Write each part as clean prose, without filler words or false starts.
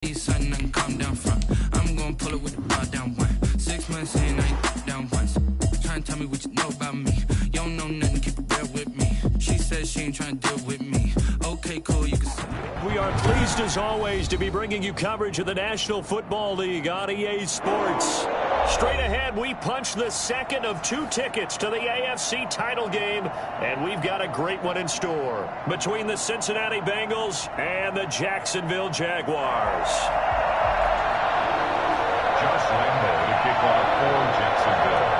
Something and calm down front. I'm gonna pull it with the bar down one. 6 months in, I ain't down once. Trying to tell me what you know about me. You don't know nothing, keep it real with me. She says she ain't trying to deal with me. Okay, cool, you can see. We are pleased as always to be bringing you coverage of the National Football League on EA Sports. Straight ahead, we punch the second of 2 tickets to the AFC title game, and we've got a great one in store between the Cincinnati Bengals and the Jacksonville Jaguars. Josh Lambo to kick off for Jacksonville.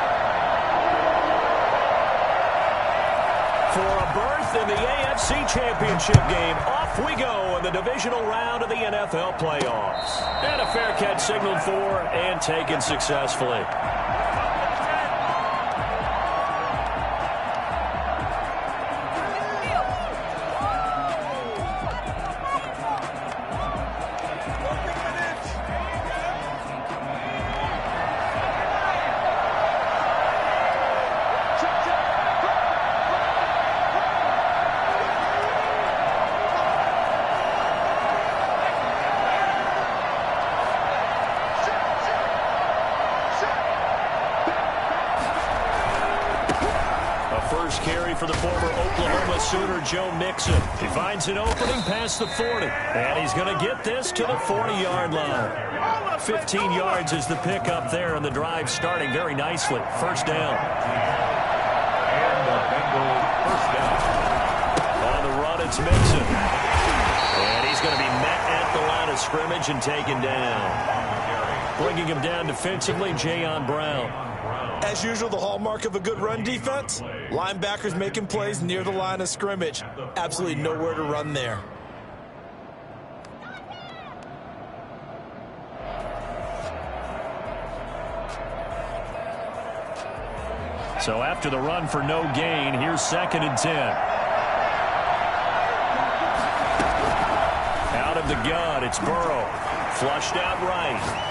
For a berth in the AFC Championship game, off we go in the divisional round of the NFL playoffs. And a fair catch signaled for and taken successfully. First carry for the former Oklahoma Sooner, Joe Mixon. He finds an opening past the 40, and he's going to get this to the 40-yard line. 15 yards is the pickup there, and the drive starting very nicely. First down. And the Bengals first down. On the run, it's Mixon. And he's going to be met at the line of scrimmage and taken down. Bringing him down defensively, Jayon Brown. As usual, the hallmark of a good run defense, linebackers making plays near the line of scrimmage. Absolutely nowhere to run there. So after the run for no gain, here's 2nd and 10. Out of the gun, it's Burrow. Flushed out right.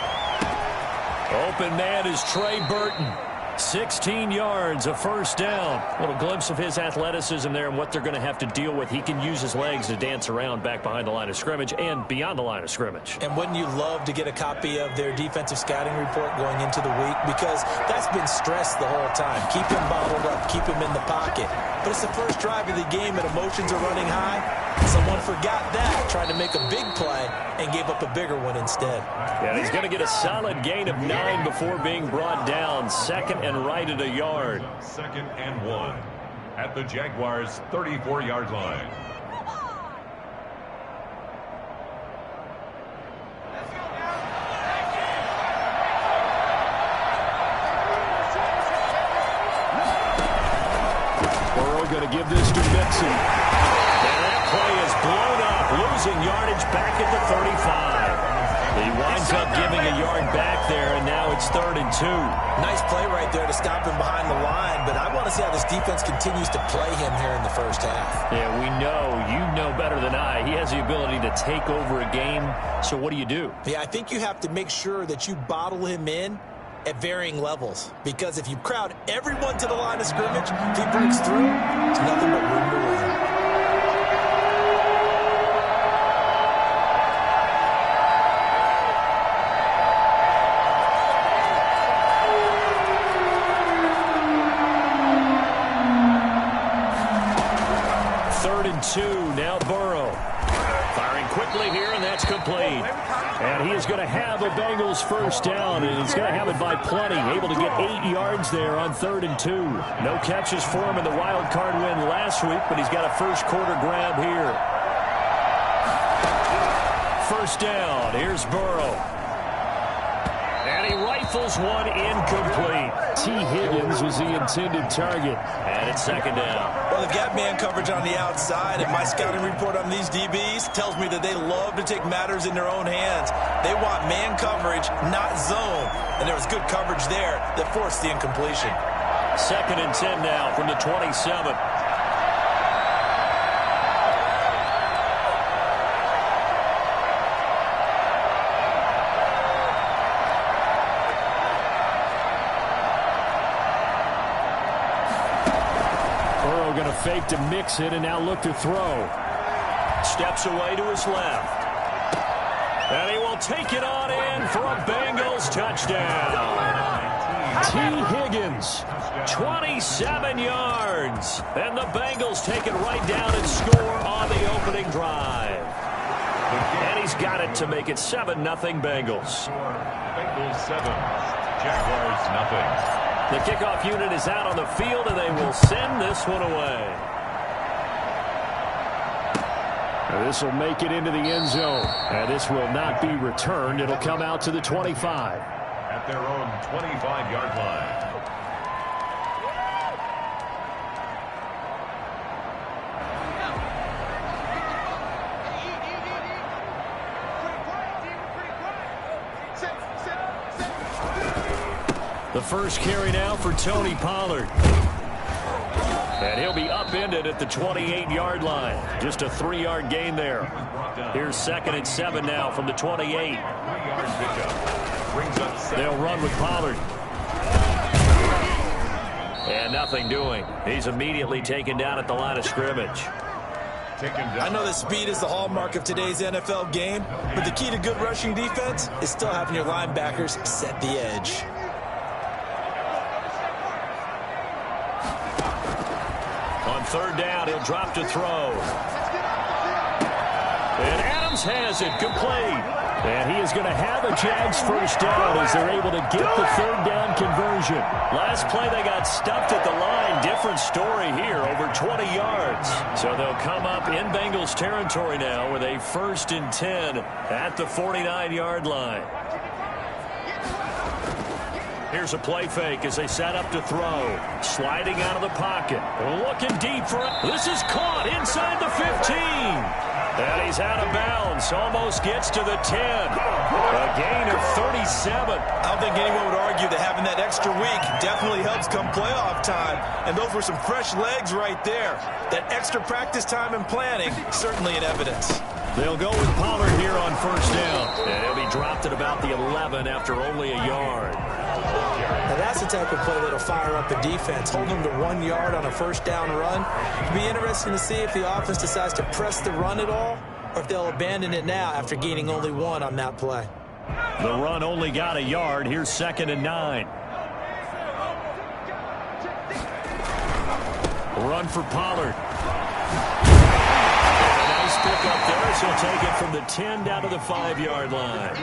Open man is Trey Burton. 16 yards, a first down. A little glimpse of his athleticism there and what they're going to have to deal with. He can use his legs to dance around back behind the line of scrimmage and beyond the line of scrimmage. And wouldn't you love to get a copy of their defensive scouting report going into the week? Because that's been stressed the whole time. Keep him bottled up, keep him in the pocket. But it's the first drive of the game and emotions are running high. Someone forgot that, trying to make a big play, and gave up a bigger one instead. Yeah, he's going to get a solid gain of 9 before being brought down. 2nd and right at a yard. 2nd and 1 at the Jaguars' 34-yard line. Burrow going to give this to Mixon. And that play is blown up, losing yardage back at the 35. He winds up giving a yard back there, and now it's 3rd and 2. Nice play right there to stop him behind the line, but I want to see how this defense continues to play him here in the first half. Yeah, we know. You know better than I. He has the ability to take over a game, so what do? Yeah, I think you have to make sure that you bottle him in at varying levels, because if you crowd everyone to the line of scrimmage, if he breaks through, it's nothing but room to run. Now Burrow firing quickly here, and that's complete. And he is going to have a Bengals first down, and he's going to have it by plenty. Able to get 8 yards there on 3rd and 2. No catches for him in the wild card win last week, but he's got a first quarter grab here. First down. Here's Burrow. And he rifles one incomplete. T. Higgins was the intended target. And it's 2nd down. Well, they've got man coverage on the outside, and my scouting report on these DBs tells me that they love to take matters in their own hands. They want man coverage, not zone. And there was good coverage there that forced the incompletion. 2nd and 10 now from the 27. Going to fake to mix it and now look to throw. Steps away to his left. And he will take it on in for a Bengals touchdown. T. Higgins, 27 yards. And the Bengals take it right down and score on the opening drive. And he's got it to make it 7-0 Bengals. Bengals 7, Jaguars nothing. The kickoff unit is out on the field, and they will send this one away. This will make it into the end zone. And this will not be returned. It'll come out to the 25. At their own 25-yard line. The first carry now for Tony Pollard. And he'll be upended at the 28-yard line. Just a 3-yard gain there. Here's 2nd and 7 now from the 28. 3-yard pickup. Brings up 7. They'll run with Pollard. And nothing doing. He's immediately taken down at the line of scrimmage. I know that speed is the hallmark of today's NFL game, but the key to good rushing defense is still having your linebackers set the edge. On 3rd down, he'll drop to throw. And Adams has it complete. And he is going to have a Jags first down as they're able to get the 3rd down conversion. Last play, they got stuffed at the line. Different story here, over 20 yards. So they'll come up in Bengals territory now with a 1st and 10 at the 49-yard line. Here's a play fake as they set up to throw. Sliding out of the pocket. Looking deep for it. This is caught inside the 15. And he's out of bounds. Almost gets to the 10. A gain of 37. I don't think anyone would argue that having that extra week definitely helps come playoff time. And those were some fresh legs right there. That extra practice time and planning, certainly in evidence. They'll go with Pollard here on 1st down. And he'll be dropped at about the 11 after only a yard. Now that's the type of play that'll fire up a defense. Hold them to 1 yard on a 1st down run. It'll be interesting to see if the offense decides to press the run at all, or if they'll abandon it now after gaining only 1 on that play. The run only got a yard. Here's 2nd and 9. Run for Pollard. Nice pick up there. So he'll take it from the 10 down to the 5-yard line.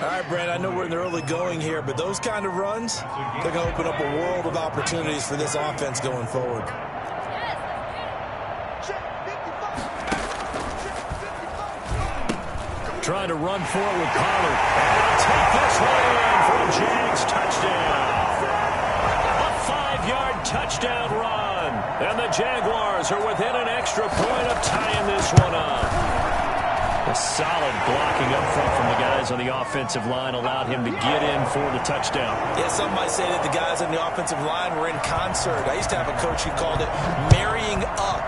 All right, Brent, I know we're in the early going here, but those kind of runs, they're going to open up a world of opportunities for this offense going forward. Trying to run forward with Pollard. And take this one in for a Jags touchdown. A 5-yard touchdown run. And the Jaguars are within an extra point of tying this one up. A solid blocking up front from the guys on the offensive line allowed him to get in for the touchdown. Yeah, some might say that the guys on the offensive line were in concert. I used to have a coach who called it marrying up,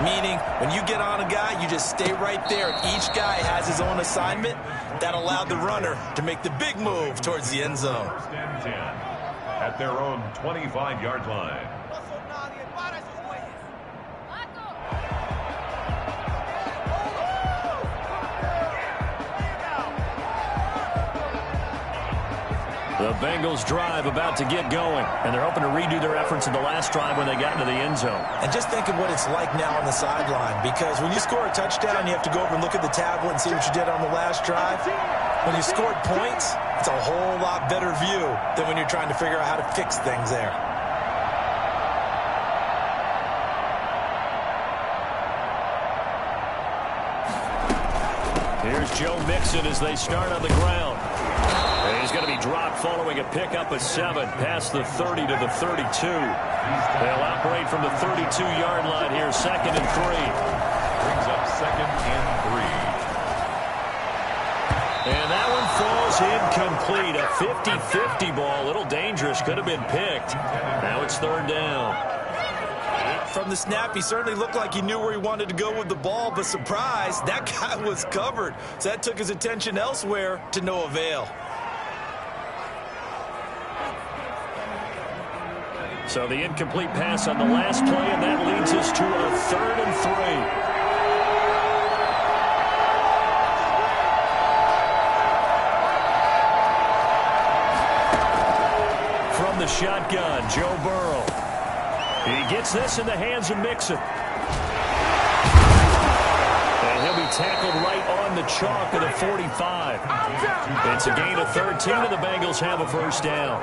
meaning when you get on a guy, you just stay right there. Each guy has his own assignment. That allowed the runner to make the big move towards the end zone. 1st and 10 at their own 25-yard line. The Bengals drive about to get going, and they're hoping to redo their efforts in the last drive when they got into the end zone. And just think of what it's like now on the sideline, because when you score a touchdown, you have to go over and look at the tablet and see what you did on the last drive. When you scored points, it's a whole lot better view than when you're trying to figure out how to fix things there. Here's Joe Mixon as they start on the ground. And he's going to be dropped following a pickup of 7 past the 30 to the 32. They'll operate from the 32-yard line here, 2nd and 3. Brings up 2nd and 3. And that one falls incomplete. A 50-50 ball, a little dangerous, could have been picked. Now it's 3rd down. From the snap, he certainly looked like he knew where he wanted to go with the ball, but surprise, that guy was covered. So that took his attention elsewhere to no avail. So the incomplete pass on the last play, and that leads us to a 3rd and 3. shotgun, Joe Burrow. He gets this in the hands of Mixon. And he'll be tackled right on the chalk of the 45. It's a gain of 13, and the Bengals have a first down.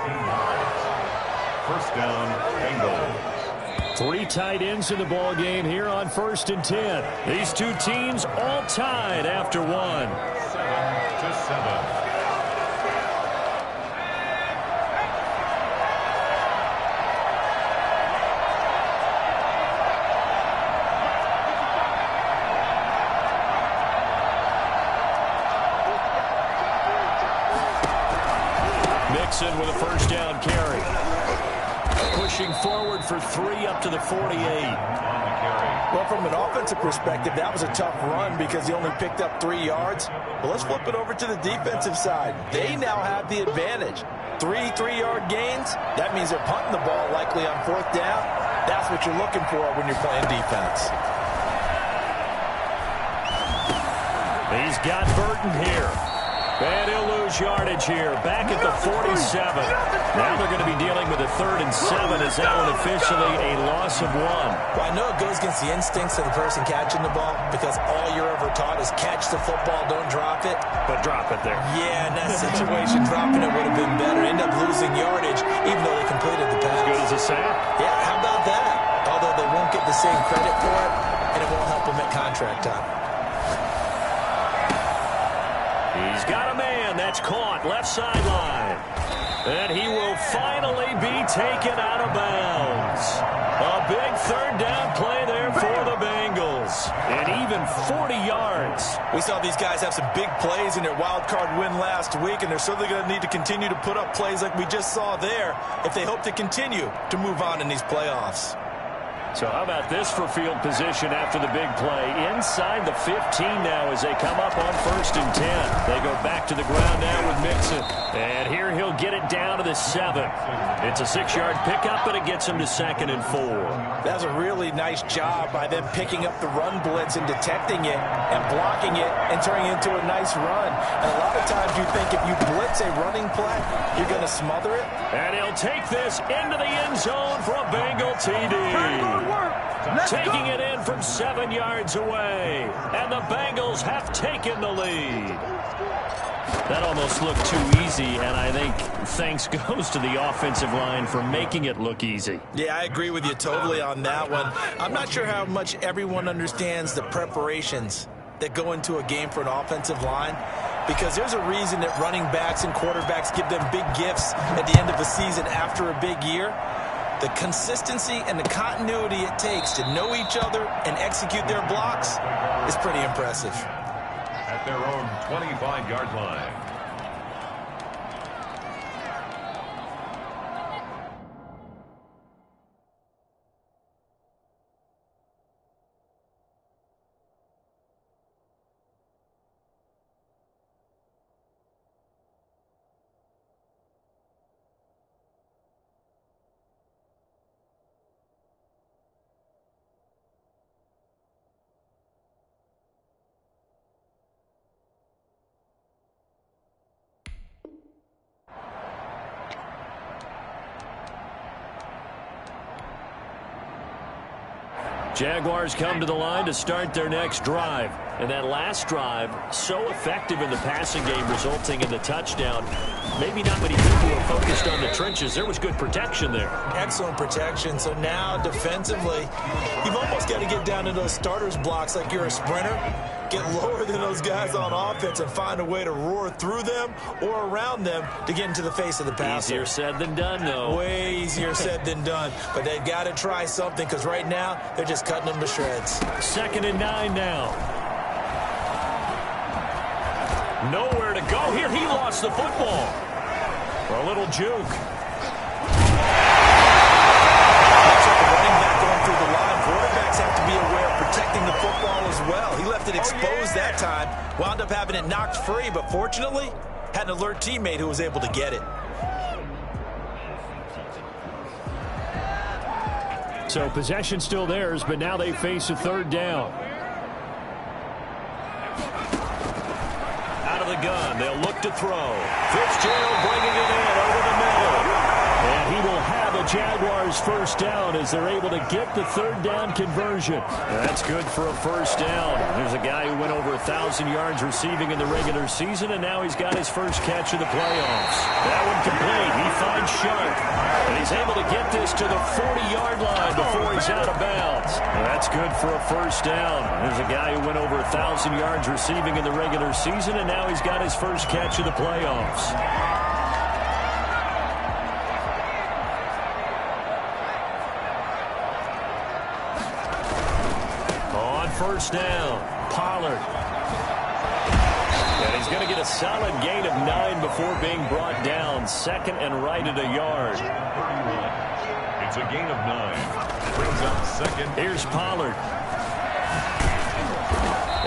First down, Bengals. 3 tight ends in the ball game here on 1st and 10. These two teams all tied after 1. 7-7. Mixon with a first down carry. Pushing forward for 3 up to the 48. Well, from an offensive perspective, that was a tough run because he only picked up 3 yards. But let's flip it over to the defensive side. They now have the advantage. 3 3-yard gains. That means they're punting the ball likely on 4th down. That's what you're looking for when you're playing defense. He's got Burton here. And he'll lose yardage here. Back at the 47. Now they're going to be dealing with a 3rd and 7 as that one officially a loss of 1. Well, I know it goes against the instincts of the person catching the ball because all you're ever taught is catch the football, don't drop it. But drop it there. Yeah, in that situation, dropping it would have been better. End up losing yardage even though they completed the pass. As good as a sack. Yeah, how about that? Although they won't get the same credit for it, and it won't help them at contract time. He's got a man that's caught left sideline. And he will finally be taken out of bounds. A big 3rd down play there for the Bengals. And even 40 yards. We saw these guys have some big plays in their wild card win last week, and they're certainly going to need to continue to put up plays like we just saw there if they hope to continue to move on in these playoffs. So how about this for field position after the big play? Inside the 15 now as they come up on 1st and 10. They go back to the ground now with Mixon. And here he'll get it down to the 7. It's a 6-yard pickup, but it gets him to 2nd and 4. That was a really nice job by them picking up the run blitz and detecting it and blocking it and turning it into a nice run. And a lot of times you think if you blitz a running play, you're going to smother it. And he'll take this into the end zone for a Bengal TD. Taking it in from 7 yards away. And the Bengals have taken the lead. That almost looked too easy, and I think thanks goes to the offensive line for making it look easy. Yeah, I agree with you totally on that one. I'm not sure how much everyone understands the preparations that go into a game for an offensive line, because there's a reason that running backs and quarterbacks give them big gifts at the end of a season after a big year. The consistency and the continuity it takes to know each other and execute their blocks is pretty impressive. At their own 25-yard line. Jaguars come to the line to start their next drive. And that last drive, so effective in the passing game, resulting in the touchdown. Maybe not many people are focused on the trenches. There was good protection there. Excellent protection. So now, defensively, you've almost got to get down to those starters blocks like you're a sprinter. Get lower than those guys on offense and find a way to roar through them or around them to get into the face of the passer. Easier said than done, though. Way easier said than done. But they've got to try something because right now they're just cutting them to shreds. 2nd and 9 now. Nowhere to go here. He lost the football. For a little juke. Looks like the running back going through the line. Quarterbacks have to be aware of protecting the football as well. He left it exposed that time. Wound up having it knocked free, but fortunately, had an alert teammate who was able to get it. So possession still theirs, but now they face a 3rd down. Out of the gun, they'll look to throw. Fitzgerald bringing it in over the middle. And he will Jaguars first down as they're able to get the third down conversion. That's good for a first down. There's a guy who went over 1,000 yards receiving in the regular season, and now he's got his first catch of the playoffs. That one complete. He finds Sharp, and he's able to get this to the 40-yard line before he's out of bounds. That's good for a first down. There's a guy who went over 1,000 yards receiving in the regular season, and now he's got his first catch of the playoffs. First down, Pollard. And he's going to get a solid gain of 9 before being brought down. Second and right at a yard. It's a gain of 9. Brings up second. Here's Pollard.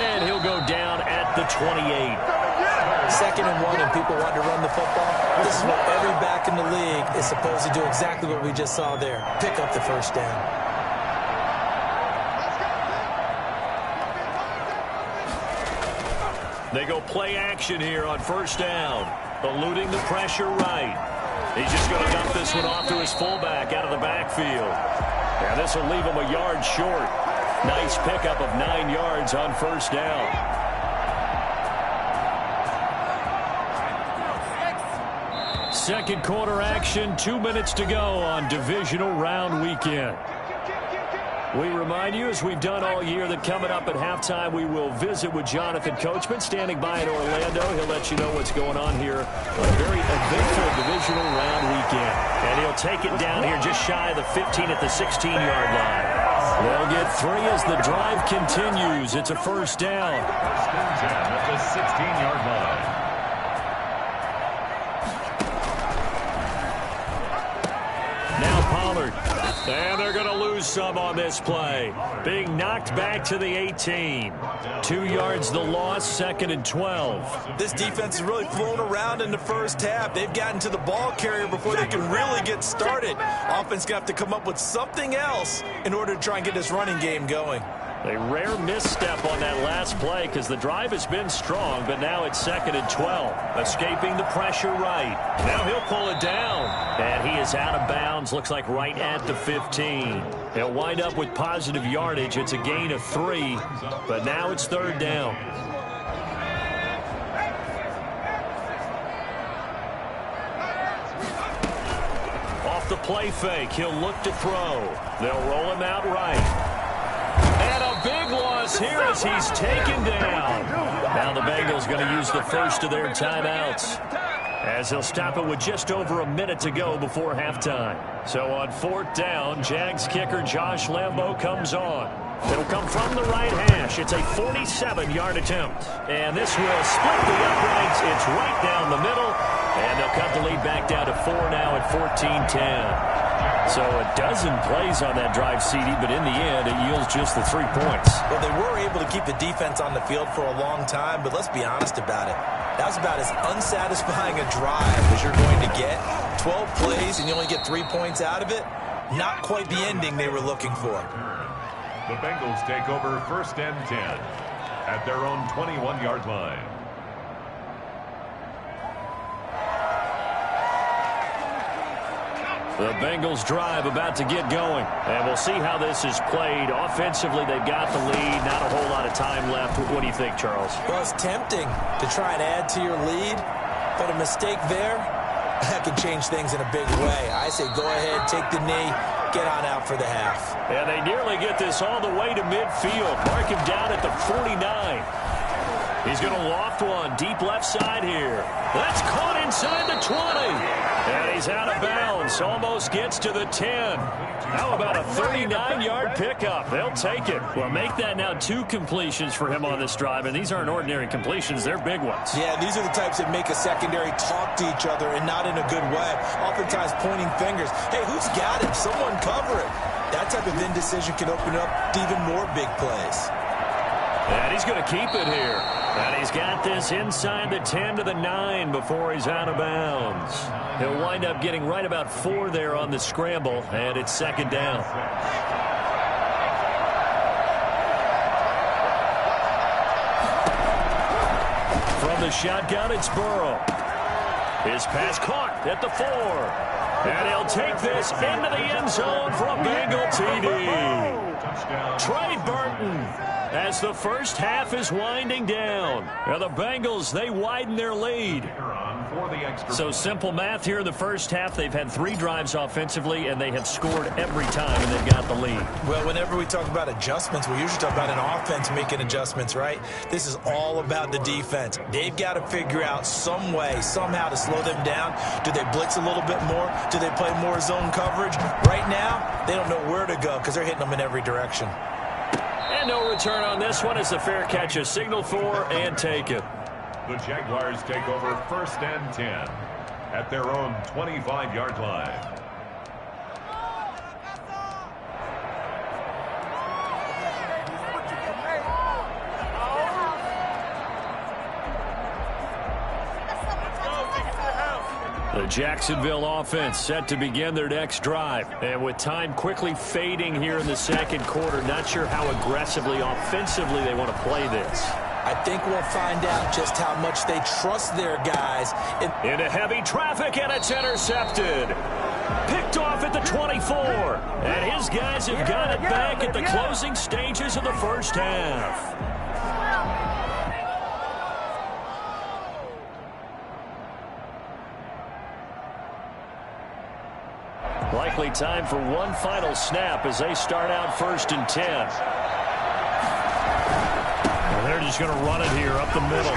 And he'll go down at the 28. Second and 1, and people want to run the football. This is what every back in the league is supposed to do, exactly what we just saw there. Pick up the first down. They go play action here on first down. Eluding the pressure right. He's just going to dump this one off to his fullback out of the backfield. And this will leave him a yard short. Nice pickup of 9 yards on first down. Second quarter action, 2 minutes to go on divisional round weekend. We remind you, as we've done all year, that coming up at halftime, we will visit with Jonathan Coachman, standing by in Orlando. He'll let you know what's going on here on a very eventful divisional round weekend. And he'll take it down here just shy of the 15 at the 16-yard line. They'll get 3 as the drive continues. It's a first down. First and 10 at the 16-yard line. Now Pollard. And they're going to lose some on this play. Being knocked back to the 18. 2 yards the loss, second and 12. This defense is really flown around in the first half. They've gotten to the ball carrier before they can really get started. Offense going to have to come up with something else in order to try and get this running game going. A rare misstep on that last play because the drive has been strong, but now it's second and 12. Escaping the pressure right. Now he'll pull it down. And he is out of bounds, looks like right at the 15. He'll wind up with positive yardage. It's a gain of 3, but now it's third down. Off the play fake, he'll look to throw. They'll roll him out right. And a big loss here as he's taken down. Now the Bengals going to use the first of their timeouts, as they'll stop it with just over a minute to go before halftime. So on fourth down, Jags kicker Josh Lambo comes on. It'll come from the right hash. It's a 47-yard attempt. And this will split the uprights. It's right down the middle. And they'll cut the lead back down to 4 now at 14-10. So a dozen plays on that drive, CD, but in the end, it yields just the 3 points. Well, they were able to keep the defense on the field for a long time, but let's be honest about it. That was about as unsatisfying a drive as you're going to get. 12 plays and you only get 3 points out of it. Not quite the ending they were looking for. The Bengals take over first and 10 at their own 21-yard line. The Bengals drive about to get going. And we'll see how this is played. Offensively, they've got the lead. Not a whole lot of time left. What do you think, Charles? Well, it's tempting to try and add to your lead, but a mistake there, that could change things in a big way. I say go ahead, take the knee, get on out for the half. And they nearly get this all the way to midfield. Mark him down at the 49. He's going to loft one deep left side here. That's caught inside the 20. And he's out of bounds. Almost gets to the 10. How about a 39-yard pickup? They'll take it. Well, make that now 2 completions for him on this drive. And these aren't ordinary completions. They're big ones. Yeah, these are the types that make a secondary talk to each other and not in a good way. Oftentimes pointing fingers. Hey, who's got him? Someone cover it. That type of indecision can open up to even more big plays. And he's going to keep it here. And he's got this inside the 10 to the 9 before he's out of bounds. He'll wind up getting right about 4 there on the scramble, and it's second down. From the shotgun, it's Burrow. His pass caught at the 4. And he'll take this into the end zone for a Bengal TD. Trey Burton, as the first half is winding down. Now the Bengals, they widen their lead. So simple math here in the first half. They've had 3 drives offensively, and they have scored every time, and they've got the lead. Well, whenever we talk about adjustments, we usually talk about an offense making adjustments, right? This is all about the defense. They've got to figure out some way, somehow to slow them down. Do they blitz a little bit more? Do they play more zone coverage? Right now, they don't know where to go because they're hitting them in every direction. And no return on this one as the fair catch is signaled for and taken. The Jaguars take over 1st and 10 at their own 25-yard line. The Jacksonville offense set to begin their next drive. And with time quickly fading here in the second quarter, not sure how aggressively, offensively they want to play this. I think we'll find out just how much they trust their guys. Into heavy traffic, and it's intercepted. Picked off at the 24. And his guys have got it back at the closing stages of the first half. Likely time for one final snap as they start out 1st and 10. And they're just going to run it here up the middle.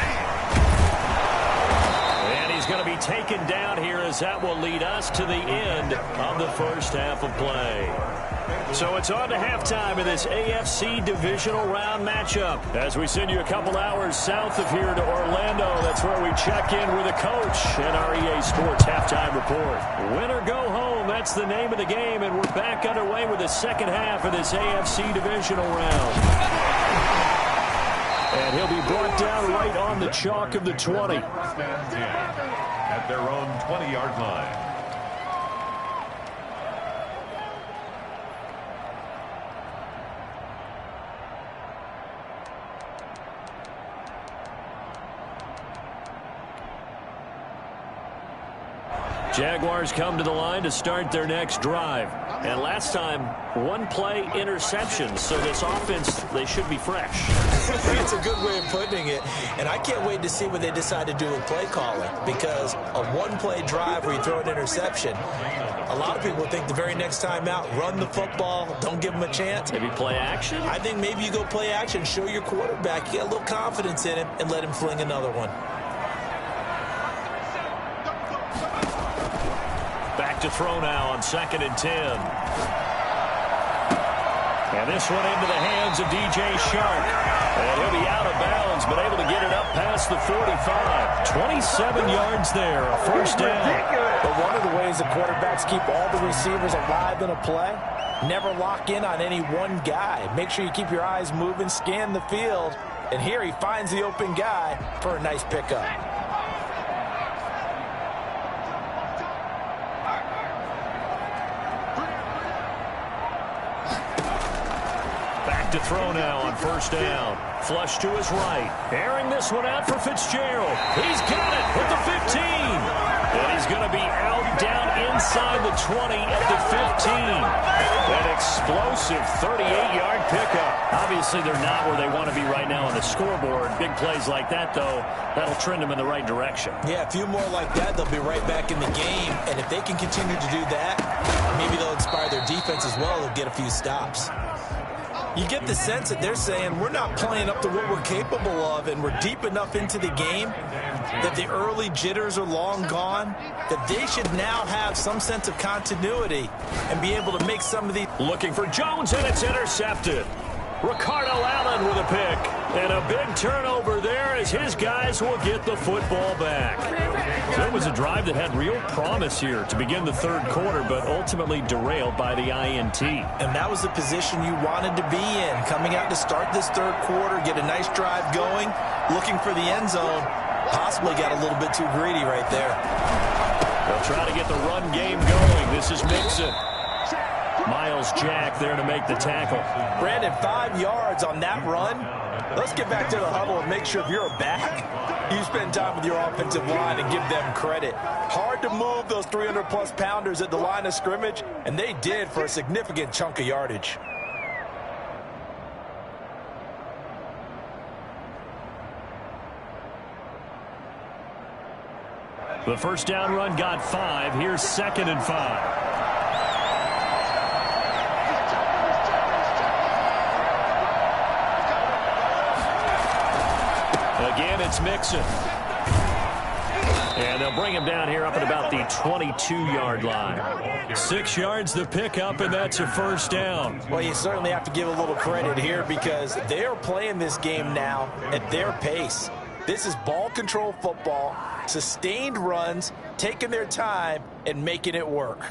And he's going to be taken down here as that will lead us to the end of the first half of play. So it's on to halftime in this AFC divisional round matchup. As we send you a couple hours south of here to Orlando, that's where we check in with a coach and our EA Sports halftime report. Win or go home, that's the name of the game, and we're back underway with the second half of this AFC divisional round. And he'll be brought down right on the chalk of the 20. At their own 20-yard line. Jaguars come to the line to start their next drive. And last time, 1-play interception. So this offense, they should be fresh. It's a good way of putting it. And I can't wait to see what they decide to do with play calling. Because a 1-play drive where you throw an interception, a lot of people think the very next time out, run the football, don't give them a chance. Maybe play action? I think maybe you go play action, show your quarterback, you get a little confidence in him, and let him fling another one. To throw now on 2nd and 10. And this one into the hands of DJ Shark. And he'll be out of bounds, but able to get it up past the 45. 27 yards there, a first down. But one of the ways the quarterbacks keep all the receivers alive in a play, never lock in on any one guy. Make sure you keep your eyes moving, scan the field. And here he finds the open guy for a nice pickup. To throw now on 1st down. Flush to his right. Airing this one out for Fitzgerald. He's got it at the 15. And he's going to be out down inside the 20 at the 15. An explosive 38-yard pickup. Obviously, they're not where they want to be right now on the scoreboard. Big plays like that, though, that'll trend them in the right direction. Yeah, a few more like that, they'll be right back in the game. And if they can continue to do that, maybe they'll inspire their defense as well. They'll get a few stops. You get the sense that they're saying we're not playing up to what we're capable of, and we're deep enough into the game that the early jitters are long gone, that they should now have some sense of continuity and be able to make some of these. Looking for Jones, and it's intercepted. Ricardo Allen with a pick. And a big turnover there as his guys will get the football back. So it was a drive that had real promise here to begin the third quarter, but ultimately derailed by the INT. And that was the position you wanted to be in. Coming out to start this third quarter, get a nice drive going, looking for the end zone. Possibly got a little bit too greedy right there. They'll try to get the run game going. This is Mixon. Miles Jack there to make the tackle. Brandon, 5 yards on that run. Let's get back to the huddle and make sure if you're a back, you spend time with your offensive line and give them credit. Hard to move those 300-plus pounders at the line of scrimmage, and they did for a significant chunk of yardage. The first down run got 5. Here's 2nd and 5. Again, it's Mixon. And they'll bring him down here up at about the 22-yard line. 6 yards the pickup, and that's a first down. Well, you certainly have to give a little credit here because they are playing this game now at their pace. This is ball control football, sustained runs, taking their time, and making it work.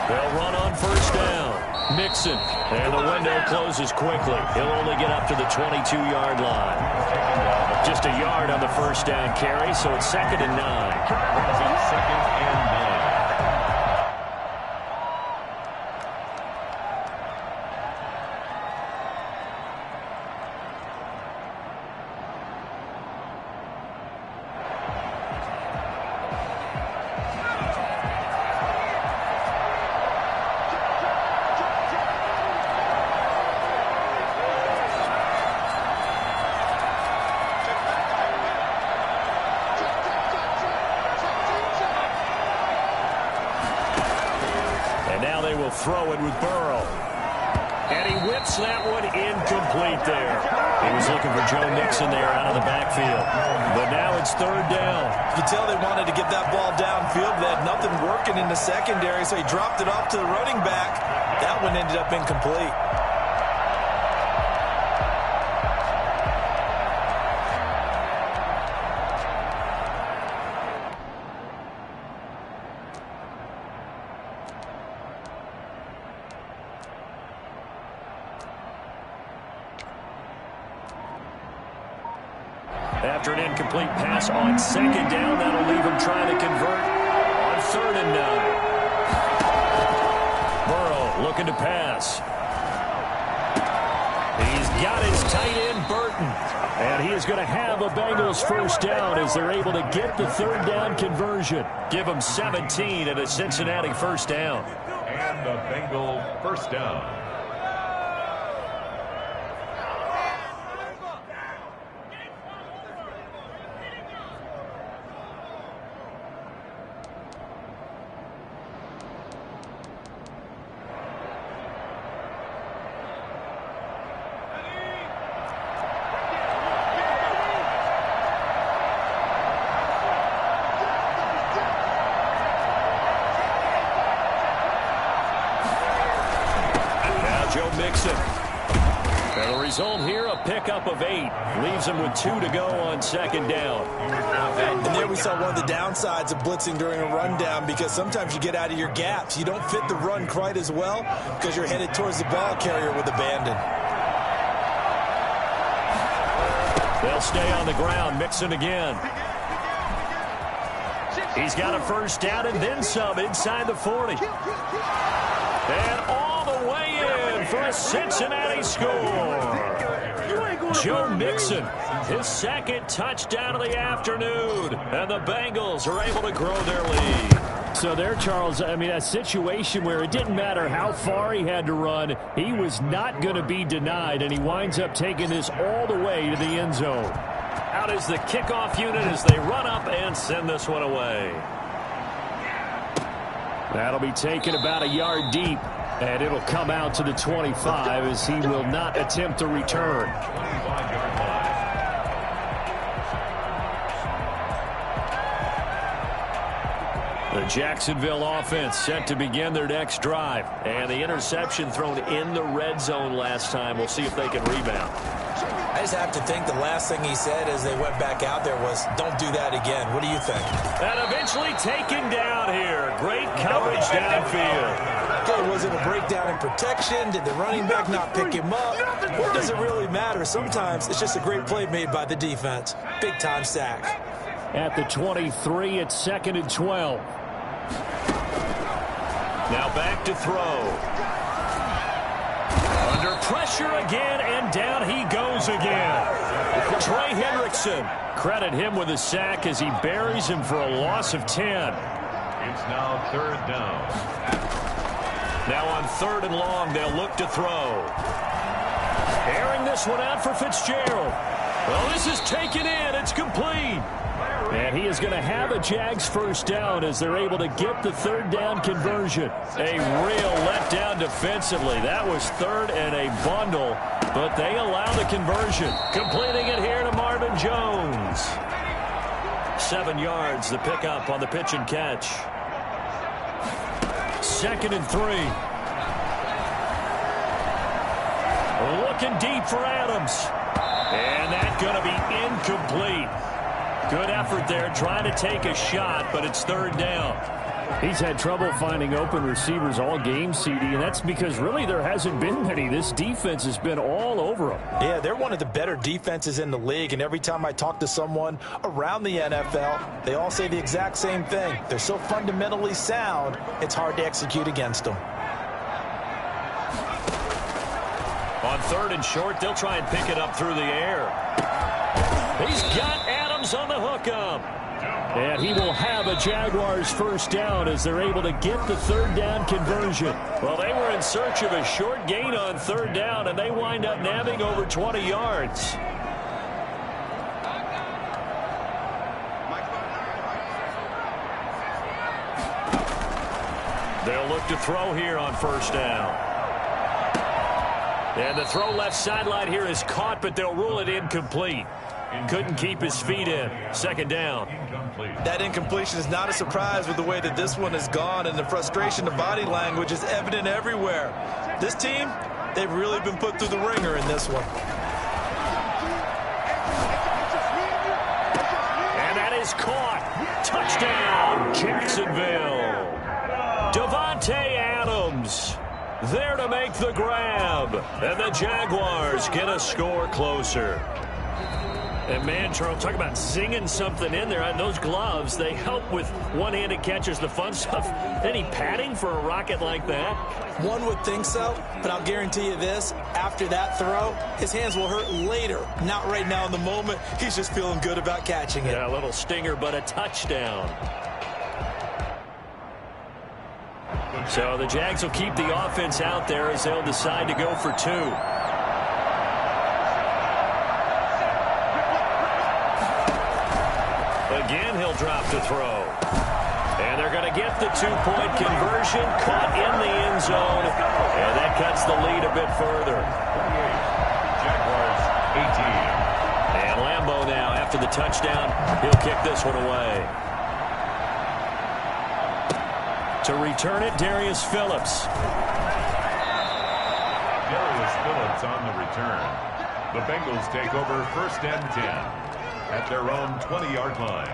They'll run on first down. Mixon. And the window closes quickly. He'll only get up to the 22-yard line. Just a yard on the first down carry, so it's 2nd and 9. 2nd and 9. Throw it with Burrow. And he whips that one incomplete there. He was looking for Joe Mixon there out of the backfield. But now it's 3rd down. You could tell they wanted to get that ball downfield. They had nothing working in the secondary, so he dropped it off to the running back. That one ended up incomplete. After an incomplete pass on 2nd down, that'll leave him trying to convert on 3rd and 9. Burrow looking to pass. He's got his tight end, Burton. And he is going to have a Bengals first down as they're able to get the 3rd down conversion. Give them 17 and a Cincinnati first down. And the Bengals first down. Joe Mixon. And the result here, a pickup of 8. Leaves him with 2 to go on 2nd down. And there we saw one of the downsides of blitzing during a rundown because sometimes you get out of your gaps. You don't fit the run quite as well because you're headed towards the ball carrier with abandon. They'll stay on the ground. Mixon again. He's got a first down and then some inside the 40. And all the way in for a Cincinnati score. Joe Mixon, his 2nd touchdown of the afternoon. And the Bengals are able to grow their lead. So there, Charles, I mean, a situation where it didn't matter how far he had to run. He was not going to be denied, and he winds up taking this all the way to the end zone. Out is the kickoff unit as they run up and send this one away. That'll be taken about a yard deep, and it'll come out to the 25 as he will not attempt to return. The The Jacksonville offense set to begin their next drive. And the interception thrown in the red zone last time. We'll see if they can rebound. I just have to think the last thing he said as they went back out there was, don't do that again. What do you think? And eventually taken down here. Great coverage downfield. Okay, was it a breakdown in protection? Did the running back not pick him up? What does it really matter? Sometimes it's just a great play made by the defense. Big-time sack. At the 23, it's 2nd and 12. Now back to throw. Under pressure again, and down he goes again. Trey Hendrickson. Credit him with a sack as he buries him for a loss of 10. It's now 3rd down. Now on 3rd and long, they'll look to throw. Airing this one out for Fitzgerald. Well, this is taken in. It's complete. And he is going to have a Jags first down as they're able to get the 3rd down conversion. A real letdown defensively. That was 3rd and a bundle, but they allow the conversion. Completing it here to Marvin Jones. 7 yards, the pickup on the pitch and catch. 2nd and 3. Looking deep for Adams. And that's going to be incomplete. Good effort there, trying to take a shot, but it's 3rd down. He's had trouble finding open receivers all game, CD, and that's because really there hasn't been many. This defense has been all over them. Yeah, they're one of the better defenses in the league, and every time I talk to someone around the NFL, they all say the exact same thing. They're so fundamentally sound, it's hard to execute against them. On 3rd and short, they'll try and pick it up through the air. He's got Adams on the hookup. And he will have a Jaguars first down as they're able to get the 3rd down conversion. Well, they were in search of a short gain on 3rd down, and they wind up nabbing over 20 yards. They'll look to throw here on 1st down. And the throw left sideline here is caught, but they'll rule it incomplete. Couldn't keep his feet in. 2nd down. That incompletion is not a surprise with the way that this one has gone, and the frustration, the body language is evident everywhere. This team, they've really been put through the ringer in this one. And that is caught. Touchdown, Jacksonville. Davante Adams there to make the grab. And the Jaguars get a score closer. And man, Charles, talk about zinging something in there. And those gloves, they help with one-handed catches, the fun stuff. Any padding for a rocket like that? One would think so, but I'll guarantee you this. After that throw, his hands will hurt later. Not right now in the moment. He's just feeling good about catching it. Yeah, a little stinger, but a touchdown. So the Jags will keep the offense out there as they'll decide to go for 2. Again, he'll drop to throw. And they're going to get the 2-point conversion, caught in the end zone. And that cuts the lead a bit further. Jaguars 18. And Lambeau now, after the touchdown, he'll kick this one away. To return it, Darius Phillips. Darius Phillips on the return. The Bengals take over 1st and 10 at their own 20-yard line.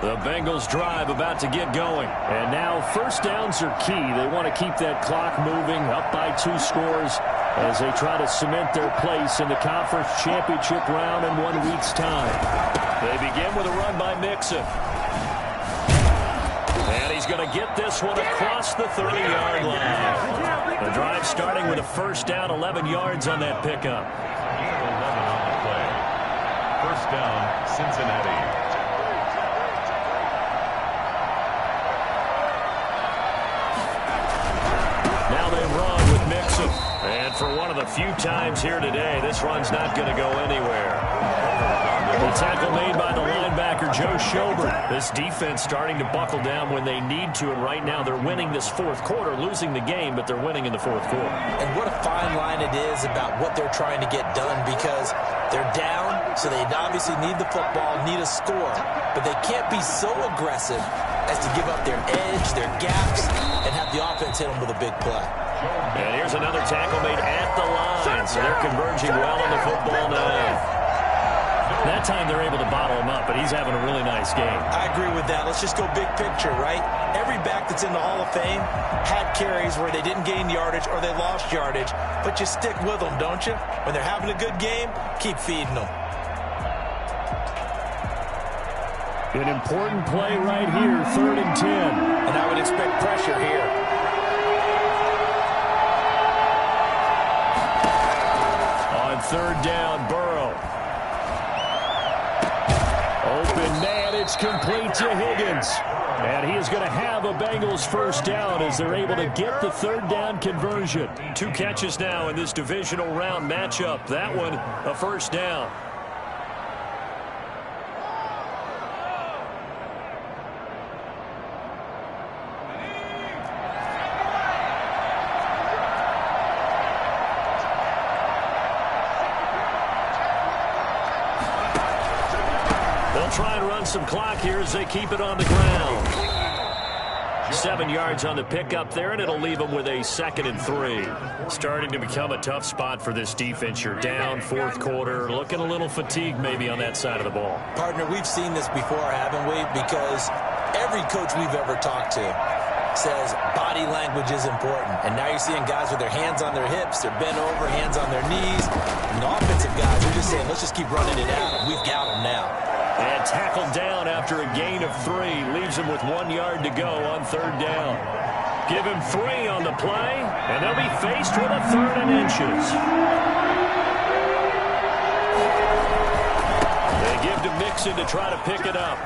The Bengals drive about to get going. And now 1st downs are key. They want to keep that clock moving, up by 2 scores as they try to cement their place in the conference championship round in 1 week's time. They begin with a run by Mixon. And he's going to get this one across the 30-yard line. The drive starting with a 1st down, 11 yards on that pickup. 11 on the play. 1st down, Cincinnati. And for one of the few times here today, this run's not going to go anywhere. The tackle made by the linebacker, Joe Schobert. This defense starting to buckle down when they need to, and right now they're winning this fourth quarter, losing the game, but they're winning in the fourth quarter. And what a fine line it is about what they're trying to get done, because they're down, so they obviously need the football, need a score, but they can't be so aggressive as to give up their edge, their gaps, and have the offense hit them with a big play. And here's another tackle made at the line, so they're converging well on the football now. That time they're able to bottle him up, but he's having a really nice game. I agree with that. Let's just go big picture, right? Every back that's in the Hall of Fame had carries where they didn't gain yardage or they lost yardage, but you stick with them, don't you? When they're having a good game, keep feeding them. An important play right here, 3rd and 10. And I would expect pressure here. On 3rd down, Burrow. Open man, it's complete to Higgins. And he is going to have a Bengals first down as they're able to get the 3rd down conversion. 2 catches now in this divisional round matchup. That one, a first down. Try and run some clock here as they keep it on the ground. 7 yards on the pickup there, and it'll leave them with a 2nd and 3. Starting to become a tough spot for this defense. You're down, 4th quarter, looking a little fatigued maybe on that side of the ball. Partner, we've seen this before, haven't we? Because every coach we've ever talked to says body language is important. And now you're seeing guys with their hands on their hips, they're bent over, hands on their knees. And the offensive guys are just saying, let's just keep running it out, and we've got them now. And tackled down after a gain of 3. Leaves him with 1 yard to go on 3rd down. Give him 3 on the play, and they'll be faced with a 3rd and inches. They give to Mixon to try to pick it up.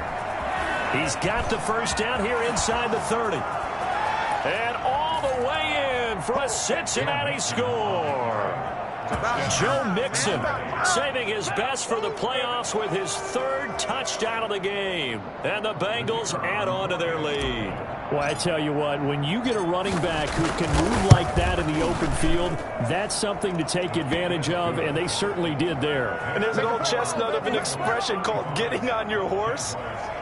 He's got the first down here inside the 30. And all the way in for a Cincinnati score. Joe Mixon saving his best for the playoffs with his 3rd touchdown of the game. And the Bengals add on to their lead. Well, I tell you what, when you get a running back who can move like that in the open field, that's something to take advantage of, and they certainly did there. And there's an old chestnut of an expression called getting on your horse.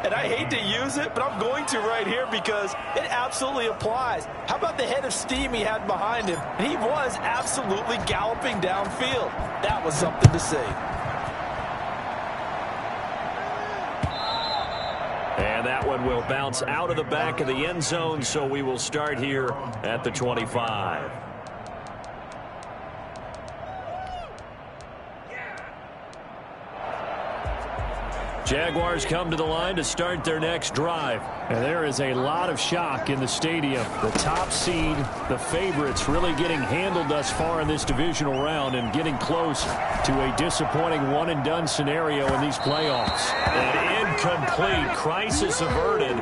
And I hate to use it, but I'm going to right here because it absolutely applies. How about the head of steam he had behind him? He was absolutely galloping downfield. That was something to see. And that one will bounce out of the back of the end zone, so we will start here at the 25. Jaguars come to the line to start their next drive. And there is a lot of shock in the stadium. The top seed, the favorites, really getting handled thus far in this divisional round and getting close to a disappointing one-and-done scenario in these playoffs. An incomplete, crisis averted,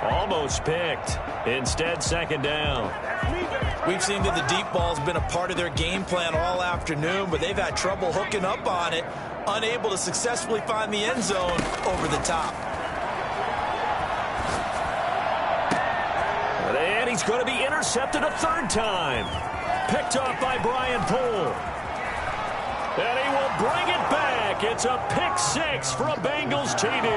almost picked. Instead, 2nd down. We've seen that the deep ball's been a part of their game plan all afternoon, but they've had trouble hooking up on it. Unable to successfully find the end zone over the top. And he's going to be intercepted a 3rd time. Picked off by Brian Poole. And he will bring it back. It's a pick 6 for a Bengals TD.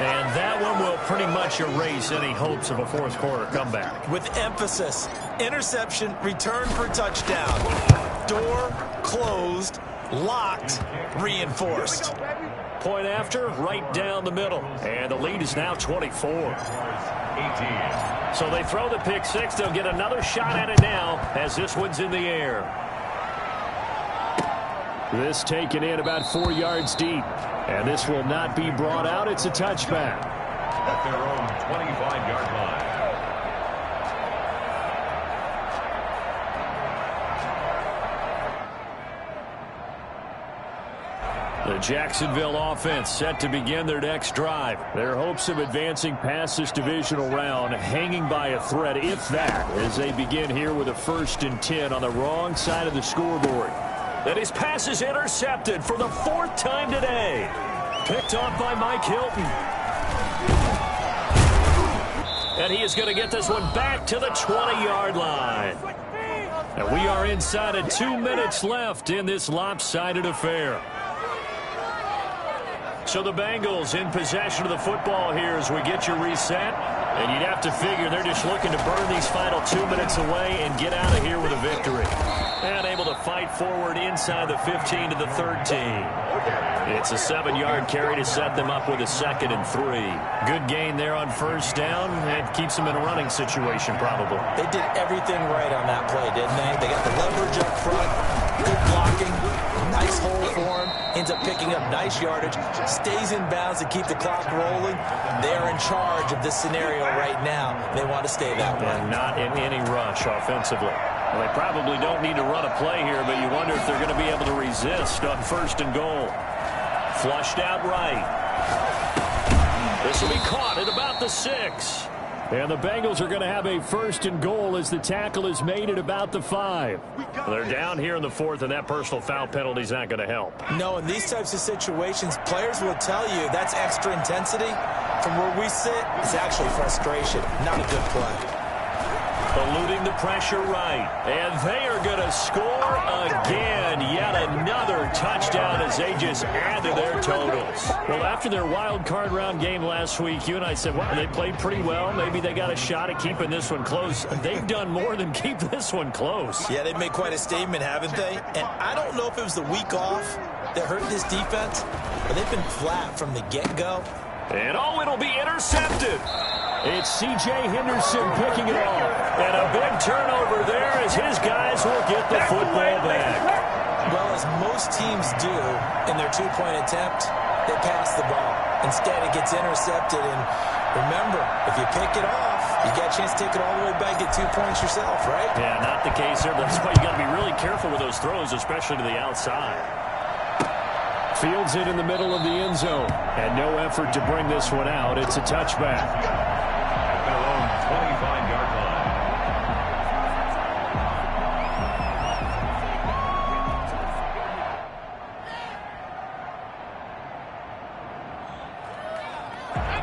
And that one will pretty much erase any hopes of a 4th quarter comeback. With emphasis, interception, return for touchdown. Door closed, locked, reinforced. Point after, right down the middle. And the lead is now 24. 18. So they throw the pick 6. They'll get another shot at it now as this one's in the air. This taken in about 4 yards deep. And this will not be brought out. It's a touchback. At their own 25-yard line. The Jacksonville offense set to begin their next drive. Their hopes of advancing past this divisional round hanging by a thread, if that, as they begin here with a 1st and 10 on the wrong side of the scoreboard. And his pass is intercepted for the 4th time today. Picked off by Mike Hilton. And he is going to get this one back to the 20-yard line. And we are inside of 2 minutes left in this lopsided affair. So the Bengals in possession of the football here as we get you reset. And you'd have to figure they're just looking to burn these final 2 minutes away and get out of here with a victory. And able to fight forward inside the 15 to the 13. It's a 7-yard carry to set them up with a 2nd and 3. Good gain there on 1st down. It keeps them in a running situation probably. They did everything right on that play, didn't they? They got the leverage up front, good blocking, nice hole for him, ends up picking up nice yardage, stays in bounds to keep the clock rolling. They're in charge of this scenario right now. They want to stay that way. And not in any rush offensively. Well, they probably don't need to run a play here, but you wonder if they're going to be able to resist on 1st and goal. Flushed out right. This will be caught at about the 6. And the Bengals are going to have a 1st and goal as the tackle is made at about the 5. They're down here in the 4th, and that personal foul penalty is not going to help. No, in these types of situations, players will tell you that's extra intensity. From where we sit, it's actually frustration, not a good play. Eluding the pressure right. And they are going to score again. Yet another touchdown as they just add to their totals. Well, after their wild card round game last week, you and I said, well, they played pretty well. Maybe they got a shot at keeping this one close. They've done more than keep this one close. Yeah, they've made quite a statement, haven't they? And I don't know if it was the week off that hurt this defense, but they've been flat from the get-go. And it'll be intercepted. It's C.J. Henderson picking it off. And a big turnover there as his guys will get the football back. Well, as most teams do in their two-point attempt, they pass the ball. Instead, it gets intercepted. And remember, if you pick it off, you got a chance to take it all the way back, get 2 points yourself, right? Yeah, not the case there. That's why you got to be really careful with those throws, especially to the outside. Fields it in the middle of the end zone. And no effort to bring this one out. It's a touchback. 25-yard line.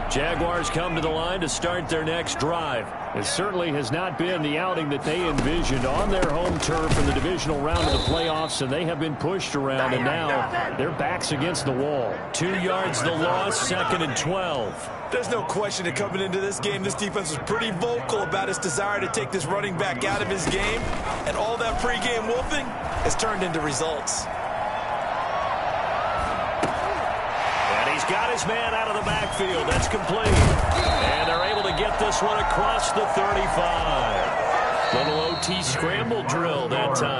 Jaguars come to the line to start their next drive. It certainly has not been the outing that they envisioned on their home turf in the divisional round of the playoffs, and they have been pushed around, and now their backs against the wall. 2 yards the loss, 2nd and 12. There's no question that coming into this game, this defense was pretty vocal about its desire to take this running back out of his game, and all that pregame wolfing has turned into results. And he's got his man out of the backfield. That's complete. And they're able to get this one across the 35. Little OT scramble drill that time.